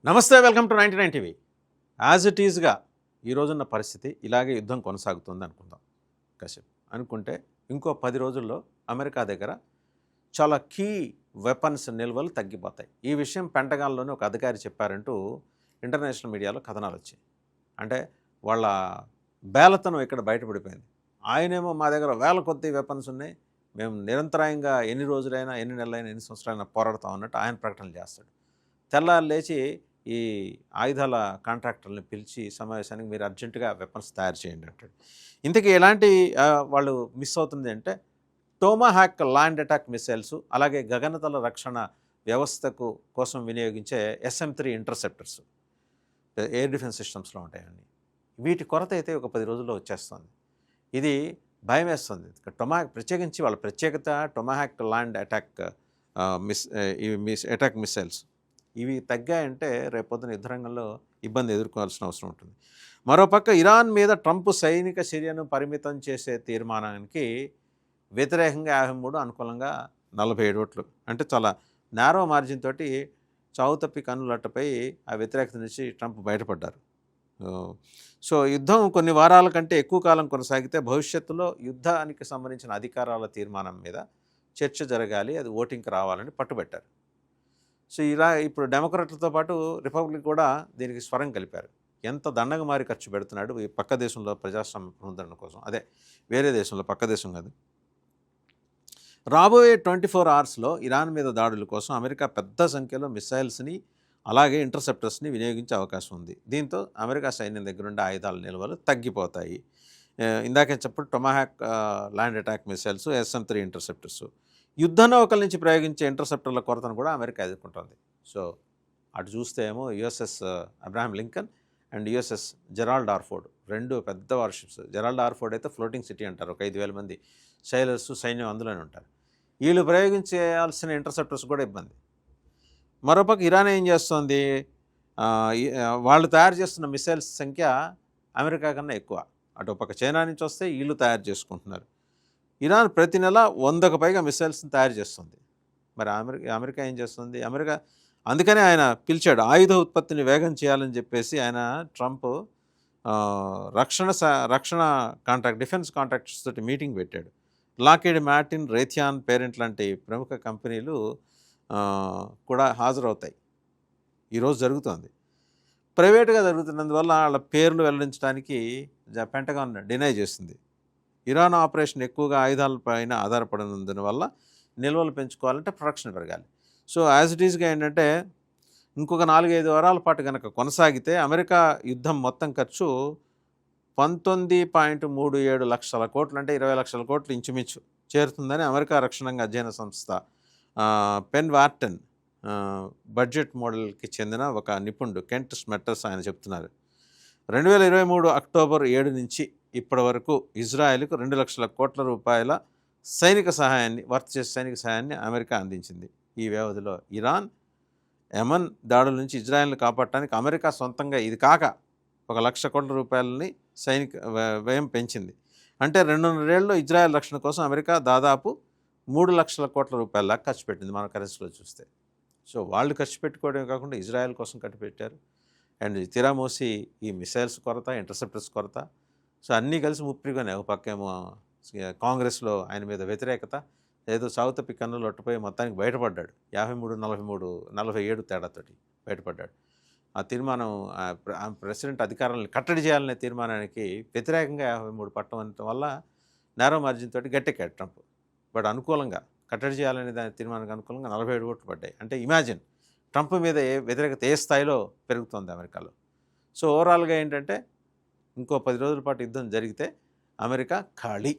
నమస్తే, welcome to 99 TV. As it ఈజ్గా ఈ రోజున్న పరిస్థితి ఇలాగే యుద్ధం కొనసాగుతుంది అనుకుందాం. కాసేపు అనుకుంటే ఇంకో 10 రోజుల్లో అమెరికా దగ్గర చాలా కీ వెపన్స్ నిల్వలు తగ్గిపోతాయి. ఈ విషయం పెంటగాన్లోనే ఒక అధికారి చెప్పారంటూ ఇంటర్నేషనల్ మీడియాలో కథనాలు వచ్చాయి. అంటే వాళ్ళ బేలతనం ఇక్కడ బయటపడిపోయింది. ఆయనేమో మా దగ్గర వేల కొద్ది వెపన్స్ ఉన్నాయి, మేము నిరంతరాయంగా ఎన్ని రోజులైనా ఎన్ని నెలలైనా ఎన్ని సంవత్సరాలైనా పోరాడతాం అన్నట్టు ఆయన ప్రకటనలు చేస్తాడు. తెల్లారు లేచి ఈ ఆయుధాల కాంట్రాక్టర్ని పిలిచి సమావేశానికి మీరు అర్జెంటుగా వెపన్స్ తయారు చేయండి అంటాడు. ఇంతకీ ఎలాంటి వాళ్ళు మిస్ అవుతుంది అంటే టోమాహాక్ ల్యాండ్ అటాక్ మిసైల్స్, అలాగే గగనతల రక్షణ వ్యవస్థకు కోసం వినియోగించే SM-3 ఇంటర్సెప్టర్స్ ఎయిర్ డిఫెన్స్ సిస్టమ్స్లో ఉంటాయండి. వీటి కొరత అయితే ఒక 10 రోజుల్లో వచ్చేస్తుంది. ఇది భయం వేస్తుంది. ప్రత్యేకించి వాళ్ళ ప్రత్యేకత టొమాహాక్ ల్యాండ్ అటాక్ అటాక్ మిసైల్స్ ఇవి తగ్గాయంటే రేపొద్దున యుద్ధ రంగంలో ఇబ్బంది ఎదుర్కోవాల్సిన అవసరం ఉంటుంది. మరోపక్క ఇరాన్ మీద ట్రంప్ సైనిక చర్యను పరిమితం చేసే తీర్మానానికి వ్యతిరేకంగా 53, అనుకూలంగా 47 ఓట్లు. అంటే చాలా నేరో మార్జిన్ తోటి చావు తప్పి కన్నులట్టపై ఆ వ్యతిరేకత నుంచి ట్రంప్ బయటపడ్డారు. సో యుద్ధం కొన్ని వారాల కంటే ఎక్కువ కాలం కొనసాగితే భవిష్యత్తులో యుద్ధానికి సంబంధించిన అధికారాల తీర్మానం మీద చర్చ జరగాలి, అది ఓటింగ్కి రావాలని పట్టుబట్టారు. సో ఇలా ఇప్పుడు డెమోక్రాట్లతో పాటు రిపబ్లిక్ కూడా దీనికి స్వరం కలిపారు. ఎంత దండగ మారి ఖర్చు పెడుతున్నాడు ఈ పక్క దేశంలో ప్రజాస్వామ్య పునరుద్ధరణ కోసం, అదే వేరే దేశంలో, పక్క దేశం కాదు. రాబోయే 24 అవర్స్లో ఇరాన్ మీద దాడుల కోసం అమెరికా పెద్ద సంఖ్యలో మిసైల్స్ని అలాగే ఇంటర్సెప్టర్స్ని వినియోగించే అవకాశం ఉంది. దీంతో అమెరికా సైన్యం దగ్గర ఉండే ఆయుధాల నిల్వలు తగ్గిపోతాయి. ఇందాకే చెప్పు టొమాహాక్ land attack missiles, SM-3 interceptors, యుద్ధ నౌకల నుంచి ప్రయోగించే ఇంటర్సెప్టర్ల కొరతను కూడా అమెరికా ఎదుర్కొంటుంది. సో అటు చూస్తే ఏమో USS Abraham Lincoln and USS Gerald R Ford, రెండు పెద్ద వార్షిప్స్. జెరాల్డ్ ఆర్ ఫోర్డ్ అయితే ఫ్లోటింగ్ సిటీ అంటారు, ఒక 5,000 మంది సైలర్స్ సైన్యం అందులోనే ఉంటారు. వీళ్ళు ప్రయోగించాల్సిన ఇంటర్సెప్టర్స్ కూడా ఇబ్బంది. మరోపక్క ఇరాన్ ఏం చేస్తుంది, వాళ్ళు తయారు చేస్తున్న మిసైల్స్ సంఖ్య అమెరికా కన్నా ఎక్కువ. అటు పక్క చైనా నుంచి వస్తే వీళ్ళు తయారు చేసుకుంటున్నారు. ఇరాన్ ప్రతి నెల 100కు పైగా మిసైల్స్ని తయారు చేస్తుంది. మరి అమెరికా ఏం చేస్తుంది? అమెరికా అందుకనే ఆయన పిలిచాడు, ఆయుధ ఉత్పత్తిని వేగం చేయాలని చెప్పేసి ఆయన ట్రంప్ రక్షణ కాంట్రాక్ట్, డిఫెన్స్ కాంట్రాక్టర్స్ తోటి మీటింగ్ పెట్టాడు. లాక్హీడ్ మార్టిన్, రేథియాన్ పేరెంట్ లాంటి ప్రముఖ కంపెనీలు కూడా హాజరవుతాయి. ఈరోజు జరుగుతోంది. ప్రైవేటుగా జరుగుతున్నందువల్ల వాళ్ళ పేర్లు వెల్లడించడానికి పెంటగాన్ డినై చేస్తుంది. ఇరాన్ ఆపరేషన్ ఎక్కువగా ఆయుధాలపైన ఆధారపడినందున వల్ల నిల్వలు పెంచుకోవాలంటే ప్రొడక్షన్ పెరగాలి. సో యాజ్ ఇట్ ఈజ్గా ఏంటంటే ఇంకొక 4-5 వారాల పాటు కనుక కొనసాగితే అమెరికా యుద్ధం మొత్తం ఖర్చు 19.37 లక్షల కోట్లు, అంటే 20 లక్షల కోట్లు ఇంచుమించు చేరుతుందని అమెరికా రక్షణ అధ్యయన సంస్థ పెన్ వార్టన్ బడ్జెట్ మోడల్కి చెందిన ఒక నిపుణుడు కెంట్ స్మెట్టర్స్ ఆయన చెప్తున్నారు. 2023 అక్టోబర్ 7 నుంచి ఇప్పటి వరకు ఇజ్రాయెల్కు 2 లక్షల కోట్ల రూపాయల సైనిక సహాయాన్ని అమెరికా అందించింది. ఈ వ్యవధిలో ఇరాన్, యెమెన్ దాడుల నుంచి ఇజ్రాయెల్ని కాపాడటానికి అమెరికా సొంతంగా ఇది కాక 1 లక్ష కోట్ల రూపాయలని సైనిక వ్యయం పెంచింది. అంటే 2.5 ఏళ్ళలో ఇజ్రాయెల్ రక్షణ కోసం అమెరికా దాదాపు 3 లక్షల కోట్ల రూపాయల దాకా ఖర్చు పెట్టింది మన కరెన్సీలో చూస్తే. సో వాళ్ళు ఖర్చు పెట్టుకోవడమే కాకుండా ఇజ్రాయెల్ కోసం ఖర్చు పెట్టారు. అండ్ తిరామోసి ఈ మిసైల్స్ కొరత, ఇంటర్సెప్టర్స్ కొరత, సో అన్నీ కలిసి ముప్పిరిగానే. ఒక పక్కేమో కాంగ్రెస్లో ఆయన మీద వ్యతిరేకత, ఏదో సాగుతప్పి కన్నులు ఒట్టపోయి మొత్తానికి బయటపడ్డాడు. 53-47 తేడాతోటి బయటపడ్డాడు. ఆ తీర్మానం ప్రెసిడెంట్ అధికారాలను కట్టడి చేయాలనే తీర్మానానికి వ్యతిరేకంగా 53 పట్టడం వల్ల నేరో మార్జిన్ తోటి గట్టెక్కాడు ట్రంప్. బట్ అనుకూలంగా కట్టడి చేయాలనే దాని తీర్మానానికి అనుకూలంగా 47 ఓట్లు పడ్డాయి. అంటే ఇమాజిన్ ట్రంప్ మీద వ్యతిరేకత ఏ స్థాయిలో పెరుగుతుంది అమెరికాలో. సో ఓవరాల్గా ఏంటంటే ఇంకో 10 రోజుల పాటు యుద్ధం జరిగితే అమెరికా ఖాళీ.